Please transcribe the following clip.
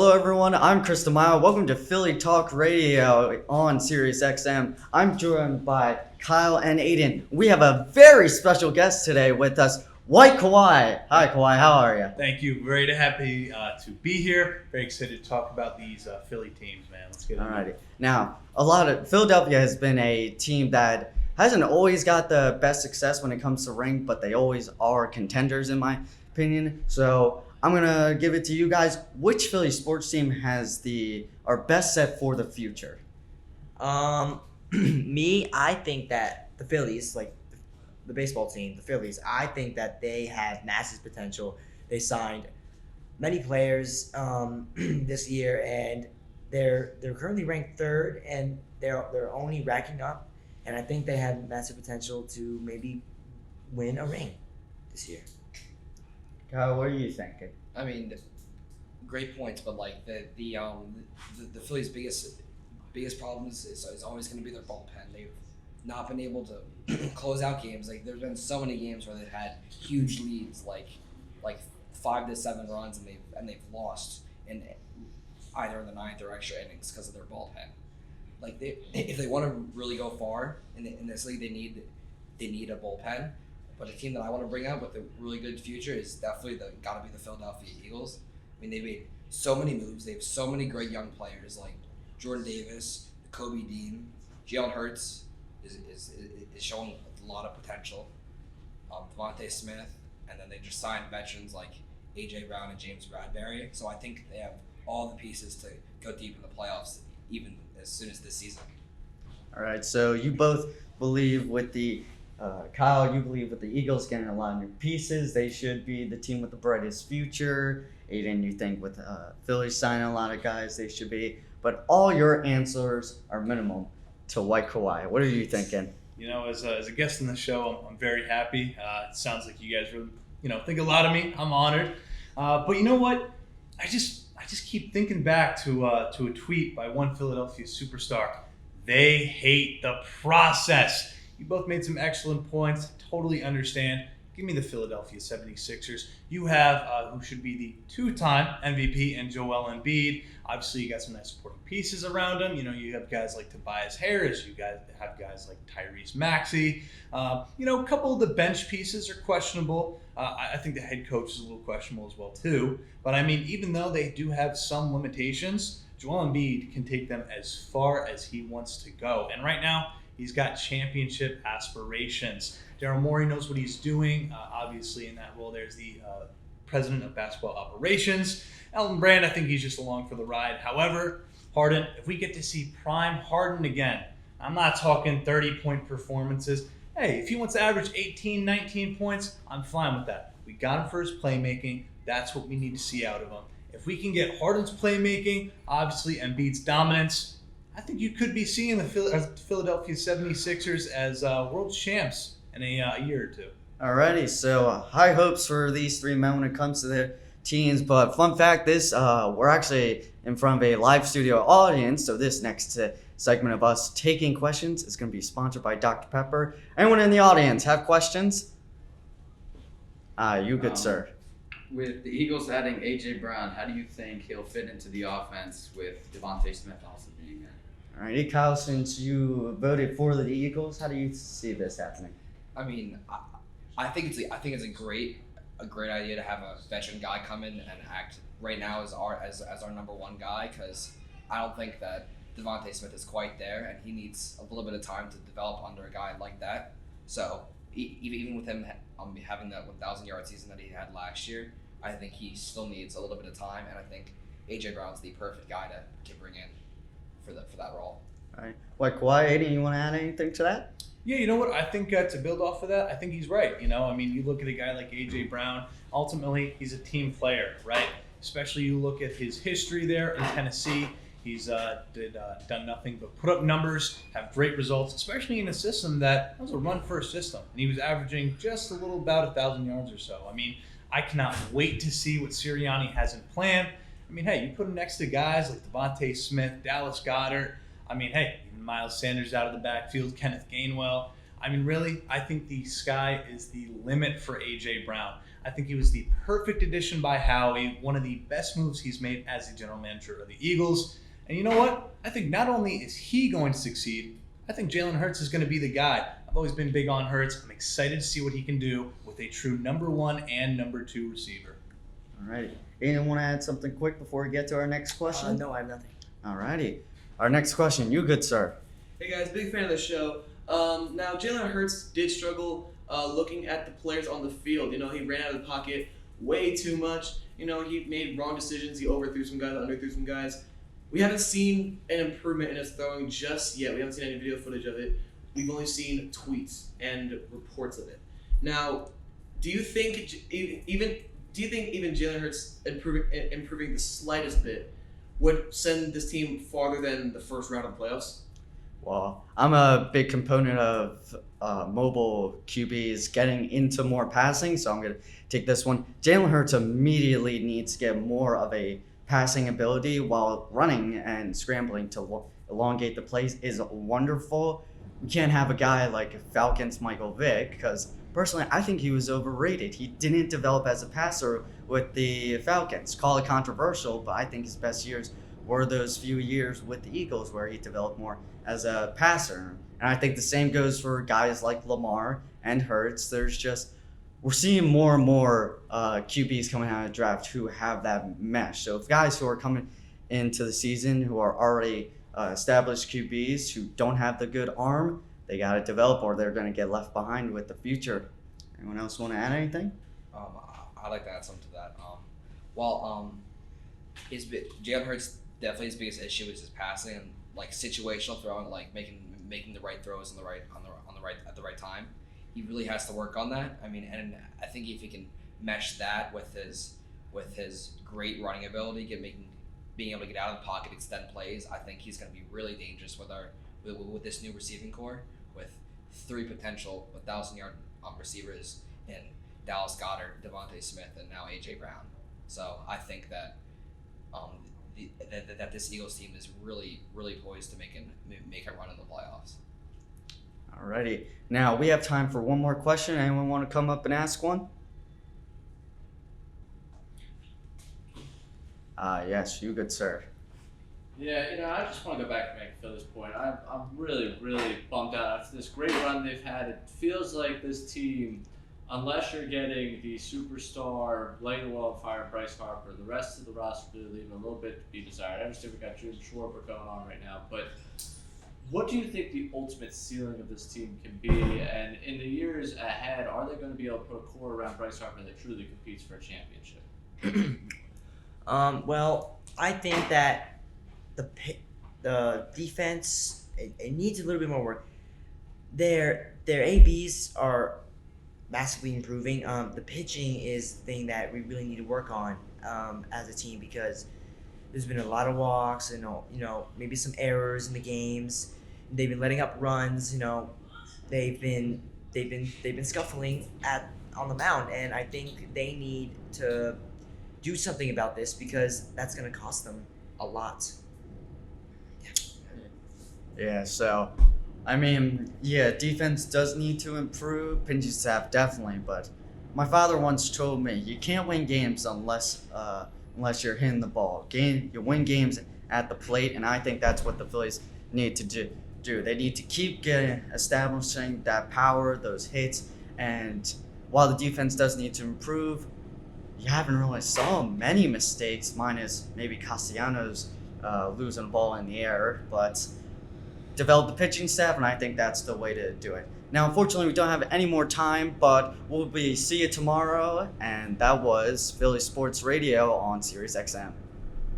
Hello, everyone. I'm Chris DeMaio. Welcome to Philly Talk Radio on Sirius XM. I'm joined by Kyle and Aiden. We have a very special guest today with us, White Kawhi. Hi, Kawhi. How are you? Thank you. Very happy to be here. Very excited to talk about these Philly teams, man. Let's get it. Alrighty. Now, Philadelphia has been a team that hasn't always got the best success when it comes to ring, but they always are contenders, in my opinion. So I'm gonna give it to you guys. Which Philly sports team has our best set for the future? I think that the Phillies, like the baseball team, the Phillies, I think that they have massive potential. They signed many players this year, and they're currently ranked third, and they're only racking up. And I think they have massive potential to maybe win a ring this year. Kyle, what are you thinking? I mean, great points, but like the Phillies' biggest problem is always going to be their bullpen. They've not been able to close out games. Like there's been so many games where they've had huge leads, like 5 to 7 runs, and they've lost in either in the ninth or extra innings because of their bullpen. Like if they want to really go far in this league, they need a bullpen. But a team that I want to bring up with a really good future is definitely got to be the Philadelphia Eagles. I mean, they made so many moves. They have so many great young players like Jordan Davis, Kobe Dean, Jalen Hurts is showing a lot of potential. Devontae Smith, and then they just signed veterans like AJ Brown and James Bradbury. So I think they have all the pieces to go deep in the playoffs, even as soon as this season. All right, so you both believe with the Kyle, you believe with the Eagles getting a lot of new pieces, they should be the team with the brightest future. Aiden, you think with Philly signing a lot of guys, they should be. But all your answers are minimum to White Kawhi. What are you thinking? You know, as a guest on the show, I'm very happy. It sounds like you guys really, think a lot of me. I'm honored. But you know what? I just keep thinking back to a tweet by one Philadelphia superstar. They hate the process. You both made some excellent points. Totally understand. Give me the Philadelphia 76ers. You have who should be the 2-time MVP and Joel Embiid. Obviously, you got some nice supporting pieces around him. You have guys like Tobias Harris. You guys have guys like Tyrese Maxey. A couple of the bench pieces are questionable. I think the head coach is a little questionable as well too. But I mean, even though they do have some limitations, Joel Embiid can take them as far as he wants to go. And right now, he's got championship aspirations. Daryl Morey knows what he's doing. Obviously, in that role, there's the president of basketball operations. Elton Brand, I think he's just along for the ride. However, Harden, if we get to see prime Harden again, I'm not talking 30-point performances. Hey, if he wants to average 18, 19 points, I'm fine with that. We got him for his playmaking. That's what we need to see out of him. If we can get Harden's playmaking, obviously Embiid's dominance, I think you could be seeing the Philadelphia 76ers as world champs in a year or two. Alrighty, so high hopes for these three men when it comes to their teams. But fun fact, we're actually in front of a live studio audience. So this next segment of us taking questions is going to be sponsored by Dr. Pepper. Anyone in the audience have questions? You good, sir. With the Eagles adding A.J. Brown, how do you think he'll fit into the offense with Devontae Smith also being there? All right, Kyle, since you voted for the Eagles, how do you see this happening? I mean, I think it's a great idea to have a veteran guy come in and act right now as our number one guy, because I don't think that Devontae Smith is quite there, and he needs a little bit of time to develop under a guy like that. So even with him having that 1,000-yard season that he had last year, I think he still needs a little bit of time, and I think A.J. Brown's the perfect guy to bring in for that role. All right. Like, Kawhi, Aiden, you want to add anything to that? Yeah, you know what? I think to build off of that, I think he's right. I mean, you look at a guy like A.J. Brown, ultimately, he's a team player, right? Especially you look at his history there in Tennessee. He's done nothing but put up numbers, have great results, especially in a system that was a run-first system. And he was averaging just a little about 1,000 yards or so. I mean, I cannot wait to see what Sirianni has in plan. I mean, hey, you put him next to guys like Devontae Smith, Dallas Goedert. I mean, hey, even Miles Sanders out of the backfield, Kenneth Gainwell. I mean, really, I think the sky is the limit for A.J. Brown. I think he was the perfect addition by Howie, one of the best moves he's made as the general manager of the Eagles. And you know what? I think not only is he going to succeed, I think Jalen Hurts is going to be the guy. I've always been big on Hurts. I'm excited to see what he can do with a true number 1 and number 2 receiver. All righty. Anyone want to add something quick before we get to our next question? No, I have nothing. All righty. Our next question. You good, sir? Hey guys, big fan of the show. Now Jalen Hurts did struggle looking at the players on the field. You know, he ran out of the pocket way too much. You know, he made wrong decisions. He overthrew some guys, underthrew some guys. We haven't seen an improvement in his throwing just yet. We haven't seen any video footage of it. We've only seen tweets and reports of it. Now, do you think even Jalen Hurts improving the slightest bit would send this team farther than the first round of the playoffs? Well, I'm a big component of mobile QBs getting into more passing, so I'm going to take this one. Jalen Hurts immediately needs to get more of a passing ability, while running and scrambling to elongate the plays is wonderful. We can't have a guy like Falcons Michael Vick, because personally I think he was overrated. He didn't develop as a passer with the Falcons. Call it controversial, but I think his best years were those few years with the Eagles where he developed more as a passer. And I think the same goes for guys like Lamar and Hurts. We're seeing more and more QBs coming out of the draft who have that mesh. So if guys who are coming into the season who are already established QBs who don't have the good arm, they got to develop or they're going to get left behind with the future. Anyone else want to add anything? I'd like to add something to that. Jalen Hurts definitely his biggest issue is his passing and like situational throwing, like making the right throws at the right time. He really has to work on that. I mean, and I think if he can mesh that with his great running ability, being able to get out of the pocket, extend plays, I think he's going to be really dangerous with this new receiving core with 3 potential 1,000-yard receivers in Dallas Goedert, Devontae Smith, and now AJ Brown. So I think that that this Eagles team is really poised to make a run in the playoffs. Alrighty. Now we have time for one more question. Anyone want to come up and ask one? Yes, you good, sir. Yeah, I just want to go back and make Philly's point. I'm really bummed out after this great run they've had. It feels like this team, unless you're getting the superstar, lighting the world on fire, Bryce Harper, the rest of the roster leaving a little bit to be desired. I understand we got Jim Schwarber going on right now, but what do you think the ultimate ceiling of this team can be? And in the years ahead, are they going to be able to put a core around Bryce Harper that truly competes for a championship? Well, I think that the defense it needs a little bit more work. Their ABs are massively improving. The pitching is the thing that we really need to work on as a team, because there's been a lot of walks and maybe some errors in the games. They've been letting up runs. They've been scuffling on the mound, and I think they need to do something about this, because that's going to cost them a lot. Yeah, so, defense does need to improve, pitching staff definitely, but my father once told me, you can't win games unless you're hitting the ball. You win games at the plate, and I think that's what the Phillies need to do. They need to keep establishing that power, those hits, and while the defense does need to improve, you haven't really saw many mistakes, minus maybe Castellanos losing a ball in the air, but develop the pitching staff, and I think that's the way to do it. Now, unfortunately, we don't have any more time, but see you tomorrow, and that was Philly Sports Radio on Sirius XM.